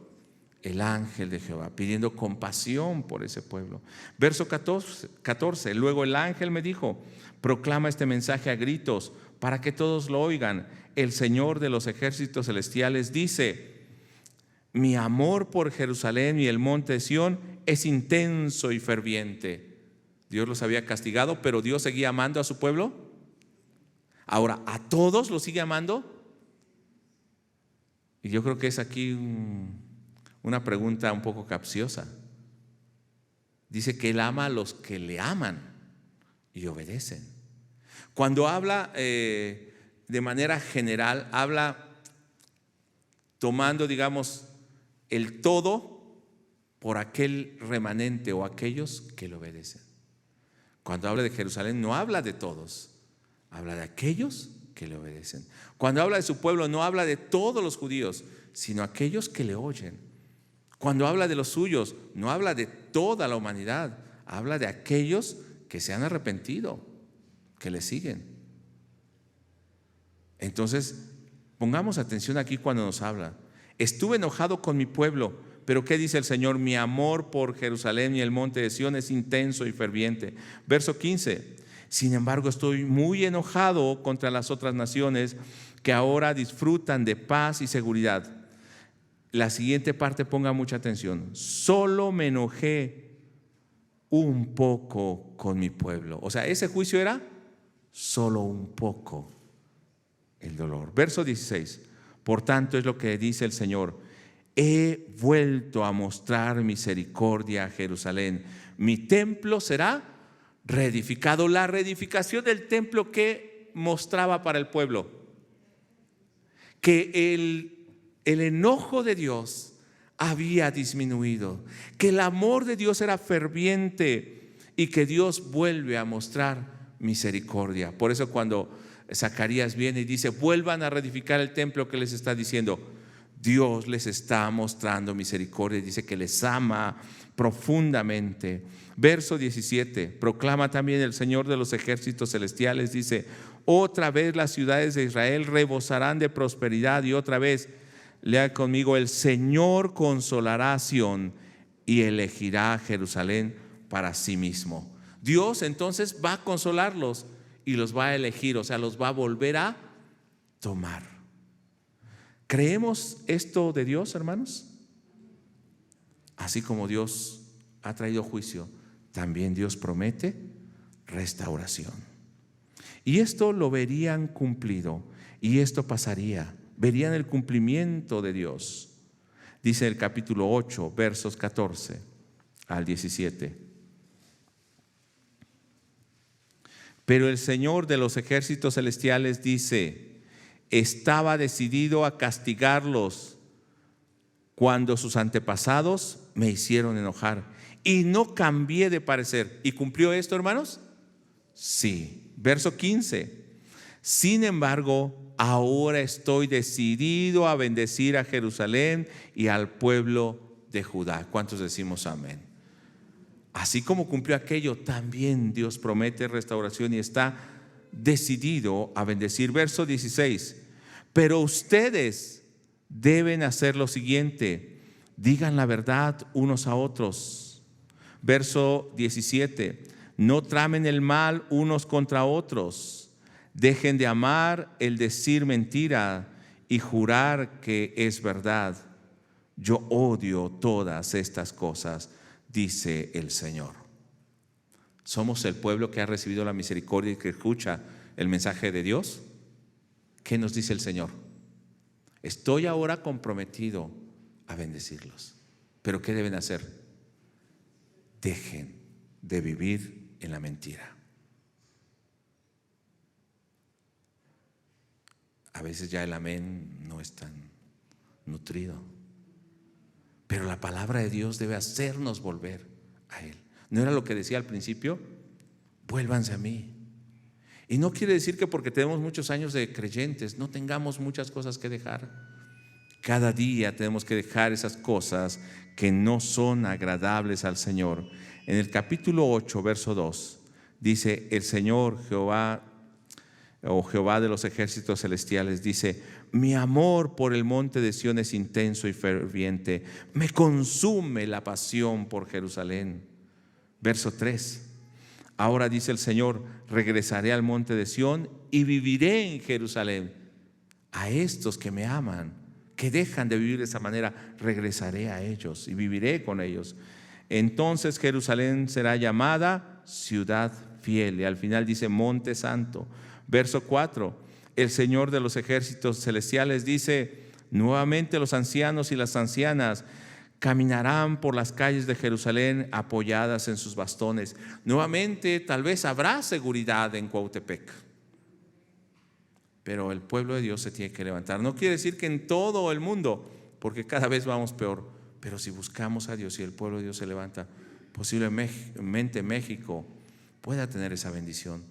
El ángel de Jehová, pidiendo compasión por ese pueblo. Verso 14, luego el ángel me dijo: proclama este mensaje a gritos para que todos lo oigan. El Señor de los ejércitos celestiales dice: mi amor por Jerusalén y el monte de Sión es intenso y ferviente. Dios los había castigado, pero Dios seguía amando a su pueblo. Ahora, ¿a todos los sigue amando? Y yo creo que es aquí una pregunta un poco capciosa. Dice que Él ama a los que le aman y obedecen. Cuando habla de manera general, habla tomando, digamos, el todo por aquel remanente o aquellos que le obedecen. Cuando habla de Jerusalén no habla de todos, habla de aquellos que le obedecen. Cuando habla de su pueblo no habla de todos los judíos, sino aquellos que le oyen. Cuando habla de los suyos no habla de toda la humanidad, habla de aquellos que se han arrepentido, que le siguen. Entonces, pongamos atención aquí cuando nos habla. Estuve enojado con mi pueblo, pero ¿qué dice el Señor? Mi amor por Jerusalén y el monte de Sión es intenso y ferviente. Verso 15. Sin embargo, estoy muy enojado contra las otras naciones que ahora disfrutan de paz y seguridad. La siguiente parte, ponga mucha atención. Solo me enojé un poco con mi pueblo. O sea, ese juicio era solo un poco el dolor. Verso 16. Por tanto, es lo que dice el Señor: he vuelto a mostrar misericordia a Jerusalén. Mi templo será reedificado. La reedificación del templo que mostraba para el pueblo que el enojo de Dios había disminuido, que el amor de Dios era ferviente y que Dios vuelve a mostrar misericordia. Por eso cuando Zacarías viene y dice: vuelvan a reedificar el templo, que les está diciendo? Dios les está mostrando misericordia, dice que les ama profundamente. Verso 17, proclama también el Señor de los ejércitos celestiales, dice: otra vez las ciudades de Israel rebosarán de prosperidad. Y otra vez, lea conmigo: el Señor consolará a Sión y elegirá a Jerusalén para sí mismo. Dios entonces va a consolarlos y los va a elegir, o sea, los va a volver a tomar. ¿Creemos esto de Dios, hermanos? Así como Dios ha traído juicio, también Dios promete restauración. Y esto lo verían cumplido, y esto pasaría, verían el cumplimiento de Dios. Dice el capítulo 8, versos 14 al 17. Pero el Señor de los ejércitos celestiales dice: estaba decidido a castigarlos cuando sus antepasados me hicieron enojar, y no cambié de parecer. ¿Y cumplió esto, hermanos? Sí. Verso 15. Sin embargo, ahora estoy decidido a bendecir a Jerusalén y al pueblo de Judá. ¿Cuántos decimos amén? Así como cumplió aquello, también Dios promete restauración y está decidido a bendecir. Verso 16. Pero ustedes deben hacer lo siguiente: digan la verdad unos a otros. Verso 17. No tramen el mal unos contra otros. Dejen de amar el decir mentira y jurar que es verdad. Yo odio todas estas cosas, dice el Señor. ¿Somos el pueblo que ha recibido la misericordia y que escucha el mensaje de Dios? ¿Qué nos dice el Señor? Estoy ahora comprometido a bendecirlos. ¿Pero qué deben hacer? dejen de vivir en la mentira. A veces ya el amén no es tan nutrido, pero la palabra de Dios debe hacernos volver a Él. ¿No era lo que decía al principio? Vuélvanse a mí. Y no quiere decir que porque tenemos muchos años de creyentes no tengamos muchas cosas que dejar. Cada día tenemos que dejar esas cosas que no son agradables al Señor. En el capítulo 8, verso 2, dice: el Señor Jehová, o Jehová de los ejércitos celestiales, dice: mi amor por el monte de Sión es intenso y ferviente, me consume la pasión por Jerusalén. Verso 3: ahora dice el Señor, regresaré al monte de Sión y viviré en Jerusalén. A estos que me aman, que dejan de vivir de esa manera, regresaré a ellos y viviré con ellos. Entonces Jerusalén será llamada ciudad fiel. Y al final dice monte santo. Verso 4: el Señor de los ejércitos celestiales dice: nuevamente los ancianos y las ancianas caminarán por las calles de Jerusalén apoyadas en sus bastones. Nuevamente tal vez habrá seguridad en Cuautepec, pero el pueblo de Dios se tiene que levantar. No quiere decir que en todo el mundo, porque cada vez vamos peor, pero si buscamos a Dios y el pueblo de Dios se levanta, posiblemente México pueda tener esa bendición,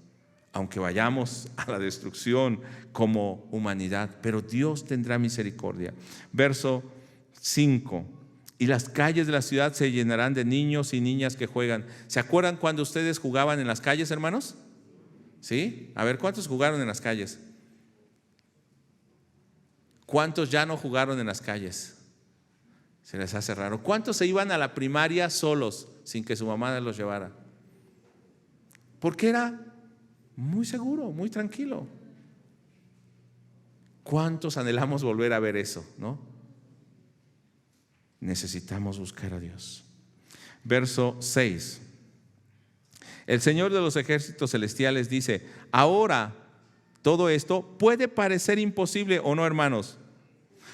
aunque vayamos a la destrucción como humanidad, pero Dios tendrá misericordia. Verso 5: y las calles de la ciudad se llenarán de niños y niñas que juegan. ¿Se acuerdan cuando ustedes jugaban en las calles, hermanos? ¿Sí? A ver, ¿cuántos jugaron en las calles? ¿Cuántos ya no jugaron en las calles? Se les hace raro. ¿Cuántos se iban a la primaria solos, sin que su mamá los llevara? Porque era muy seguro, muy tranquilo. ¿Cuántos anhelamos volver a ver eso, no? Necesitamos buscar a Dios. Verso 6: el Señor de los ejércitos celestiales dice: ahora todo esto puede parecer imposible, ¿o no, hermanos?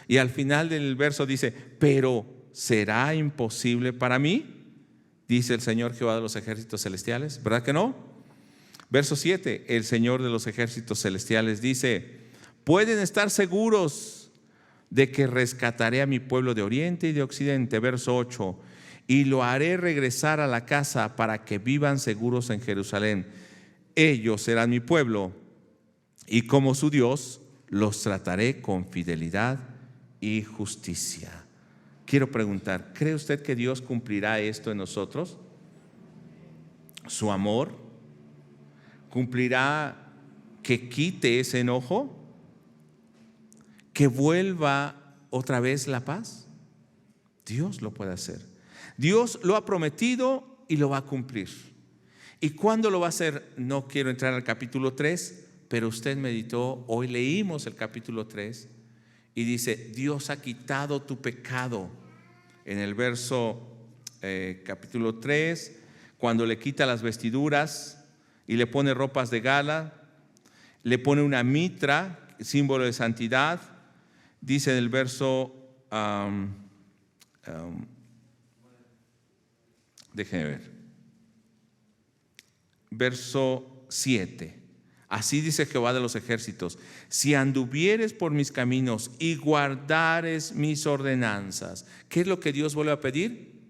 Y al final del verso dice: pero ¿será imposible para mí? Dice el Señor Jehová de los ejércitos celestiales. ¿Verdad que no? Verso 7: el Señor de los ejércitos celestiales dice: pueden estar seguros de que rescataré a mi pueblo de oriente y de occidente. Verso 8: y lo haré regresar a la casa para que vivan seguros en Jerusalén. Ellos serán mi pueblo y como su Dios los trataré con fidelidad y justicia. Quiero preguntar, ¿cree usted que Dios cumplirá esto en nosotros? ¿Su amor? ¿Cumplirá que quite ese enojo? ¿Que vuelva otra vez la paz? Dios lo puede hacer. Dios lo ha prometido y lo va a cumplir. ¿Y cuándo lo va a hacer? No quiero entrar al capítulo 3, pero usted meditó, hoy leímos el capítulo 3 y dice: Dios ha quitado tu pecado. En el verso capítulo 3, cuando le quita las vestiduras y le pone ropas de gala, le pone una mitra, símbolo de santidad. Dice en el verso, déjenme ver, verso 7. Así dice Jehová de los ejércitos: si anduvieres por mis caminos y guardares mis ordenanzas. ¿Qué es lo que Dios vuelve a pedir?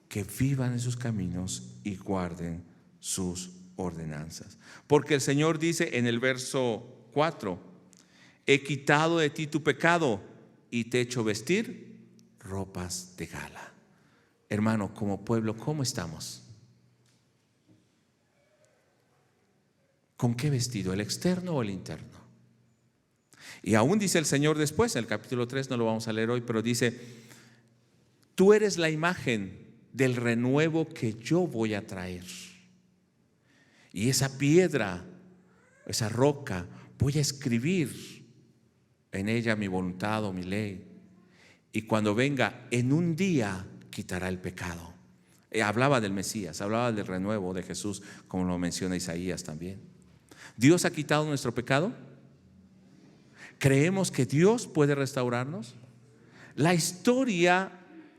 Que vivan en sus caminos y guarden sus ordenanzas. Porque el Señor dice en el verso 4: he quitado de ti tu pecado y te he hecho vestir ropas de gala. Hermano, como pueblo, ¿cómo estamos? ¿Con qué vestido? ¿El externo o el interno? Y aún dice el Señor después, en el capítulo 3, no lo vamos a leer hoy, pero dice: tú eres la imagen del renuevo que yo voy a traer. Y esa piedra, esa roca, voy a escribir en ella mi voluntad o mi ley. Y cuando venga, en un día quitará el pecado. Hablaba del Mesías, hablaba del renuevo de Jesús, como lo menciona Isaías también. ¿Dios ha quitado nuestro pecado? ¿Creemos que Dios puede restaurarnos? La historia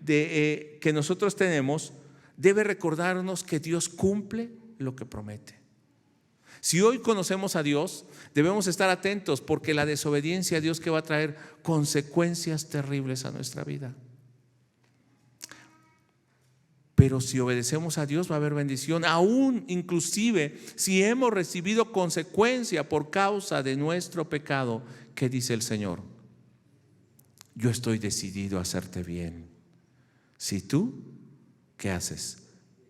que nosotros tenemos debe recordarnos que Dios cumple lo que promete. Si hoy conocemos a Dios, debemos estar atentos, porque la desobediencia a Dios que va a traer consecuencias terribles a nuestra vida. Pero si obedecemos a Dios va a haber bendición, aún inclusive si hemos recibido consecuencia por causa de nuestro pecado. ¿Qué dice el Señor? Yo estoy decidido a hacerte bien. Si tú, ¿qué haces?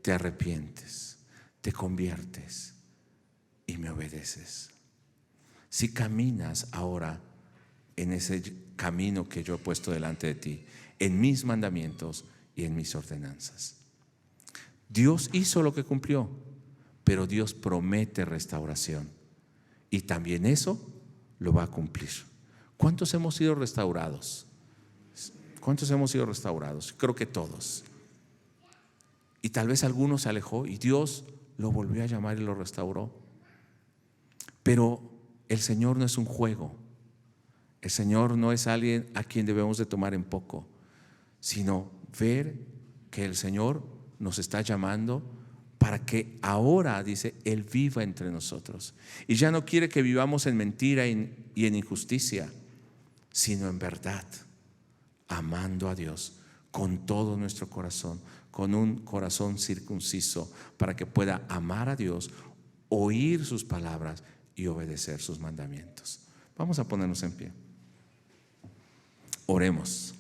Te arrepientes, te conviertes y me obedeces. Si caminas ahora en ese camino que yo he puesto delante de ti, en mis mandamientos y en mis ordenanzas. Dios hizo lo que cumplió, pero Dios promete restauración y también eso lo va a cumplir. ¿Cuántos hemos sido restaurados? ¿Cuántos hemos sido restaurados? Creo que todos. Y tal vez alguno se alejó y Dios lo volvió a llamar y lo restauró. Pero el Señor no es un juego. El Señor no es alguien a quien debemos de tomar en poco, sino ver que el Señor nos está llamando para que ahora, dice, Él viva entre nosotros. Y ya no quiere que vivamos en mentira y en injusticia, sino en verdad, amando a Dios con todo nuestro corazón, con un corazón circunciso, para que pueda amar a Dios, oír sus palabras y obedecer sus mandamientos. Vamos a ponernos en pie. Oremos.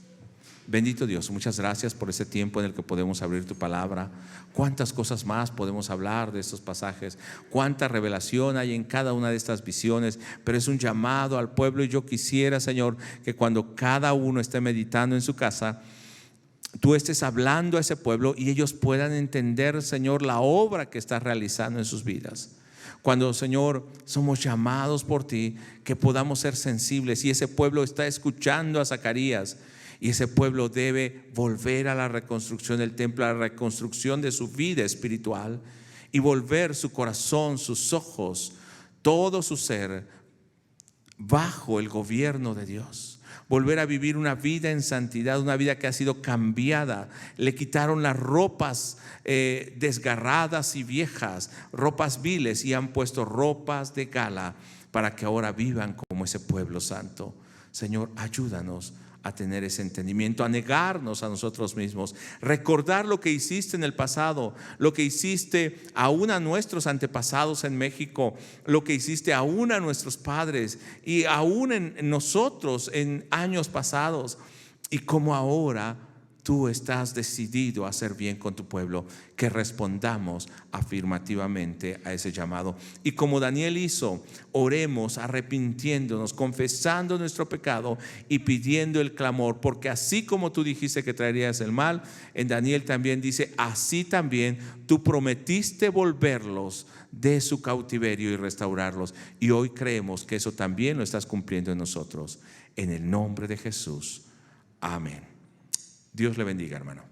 Bendito Dios, muchas gracias por ese tiempo en el que podemos abrir tu palabra. Cuántas cosas más podemos hablar de estos pasajes, cuánta revelación hay en cada una de estas visiones, pero es un llamado al pueblo. Y yo quisiera, Señor, que cuando cada uno esté meditando en su casa, tú estés hablando a ese pueblo y ellos puedan entender, Señor, la obra que estás realizando en sus vidas. Cuando, Señor, somos llamados por ti, que podamos ser sensibles. Y ese pueblo está escuchando a Zacarías, y ese pueblo debe volver a la reconstrucción del templo, a la reconstrucción de su vida espiritual, y volver su corazón, sus ojos, todo su ser bajo el gobierno de Dios. Volver a vivir una vida en santidad, una vida que ha sido cambiada. Le quitaron las ropas desgarradas y viejas, ropas viles, y han puesto ropas de gala para que ahora vivan como ese pueblo santo. Señor, ayúdanos a tener ese entendimiento, a negarnos a nosotros mismos, recordar lo que hiciste en el pasado, lo que hiciste aún a nuestros antepasados en México, lo que hiciste aún a nuestros padres y aún en nosotros en años pasados, y cómo ahora tú estás decidido a hacer bien con tu pueblo. Que respondamos afirmativamente a ese llamado. Y como Daniel hizo, oremos arrepintiéndonos, confesando nuestro pecado y pidiendo el clamor, porque así como tú dijiste que traerías el mal, en Daniel también dice, así también tú prometiste volverlos de su cautiverio y restaurarlos. Y hoy creemos que eso también lo estás cumpliendo en nosotros. En el nombre de Jesús. Amén. Dios le bendiga, hermano.